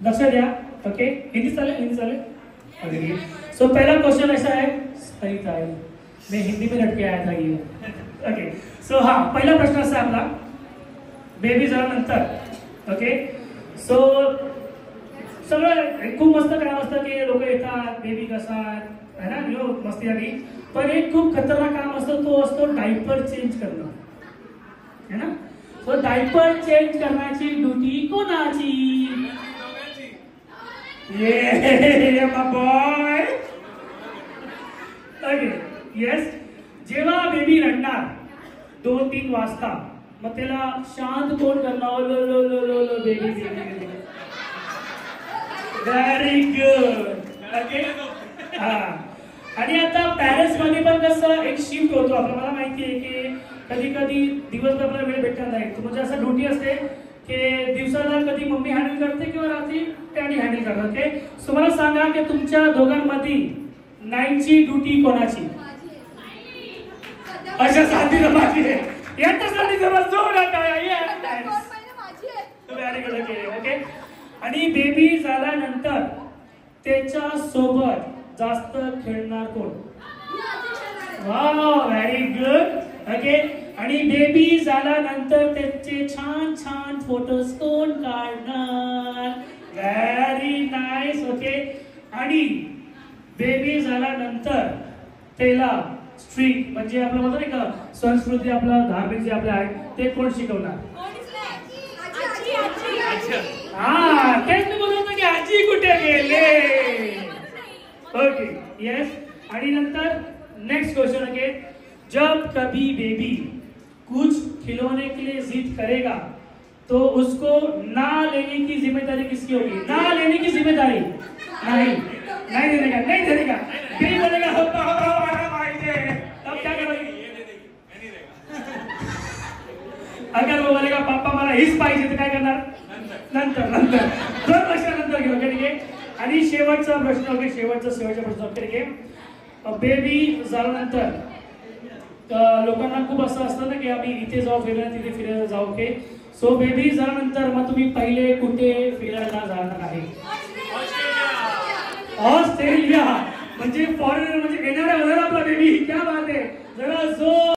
लक्ष द्या. ओके, हिंदी चालेल, हिंदी चालेल. ओके, सो पहला क्वेश्चन ऐसा है, सरिता है, मैं हिंदी में लटके आया था ये. ओके, सो हाँ, पहिला प्रश्न असा आपला बेबी झाल्यानंतर. ओके, सो सगळं खूप मस्त काम असतं की लोक येतात, बेबी कसा आहे ना, यो मस्ती आली. पण एक खूप खतरनाक काम असतं, तो असतो डायपर चेंज करणं, है ना. सो डायपर चेंज करण्याची ड्युटी कोणाची? ये my boy. Okay, yes. जेव्हा बेबी रडणार 2-3 वाजता, मग त्याला शांत कोण करणार? Low low low low low baby baby. Very good. Okay, हा. आणि आता पॅरेंट्स मध्ये पण कसं एक शिफ्ट होतो आपल्याला. मला माहिती आहे की कधी कधी दिवसभर आपल्याला वेळ भेटणार नाही, म्हणजे असं ड्युटी असते की दिवसाला कधी मम्मी हँडल करते किंवा रात्री डॅडी हँडल करतात. ओके, सो मला सांगा की तुमच्या दोघांमध्ये नाईटची ड्युटी कोणाची? अशा सांगते माझी आहे, यांच्यासाठी जरा जोर टाळ्या. Very good. ओके, आणि बेबी झाल्यानंतर त्याच्या सोबत जास्त खेळणार कोण? Wow, very good. ओके, आणि बेबी झाल्यानंतर त्याचे छान छान फोटोज कोण काढणार? Very nice. ओके, आणि बेबी झाल्यानंतर त्याला स्ट्रीट म्हणजे आपलं म्हणतो नाही का, संस्कृती आपलं धार्मिक जे आपलं आहे ते कोण शिकवणार? हा, तेच मी बोलतो की आजी कुठे गेले. Okay, yes. आणि नंतर नेक्स्ट क्वेश्चन. ओके, जब कभी बेबी कुछ खिलौने के लिए जिद करेगा तो उसको ना लेने की जिम्मेदारी किसकी होगी? ना लेने की जिम्मेदारी नहीं देने का, नहीं देने का. बेबी बोलेगा होता तब क्या करोगी? अगर वो बोलेगा पापा मला हीच पाहिजे तर काय करणार? नंतर 2 वर्षानंतर घेऊ. ठीक आहे. आणि शेवटचा प्रश्न. ओके, शेवटचा प्रश्न. ओके, ठीक आहे. बेबी झाल्यानंतर लोकांना खूप असं असतं ना की आम्ही इथे जाऊ फिरायला, तिथे फिरायला जाऊ. ओके, सो बेबी झाल्यानंतर मग तुम्ही पहिले कुठे फिरायला जाणार आहे? ऑस्ट्रेलिया. म्हणजे फॉरेनर म्हणजे येणाऱ्या आपला बेबी. क्या बात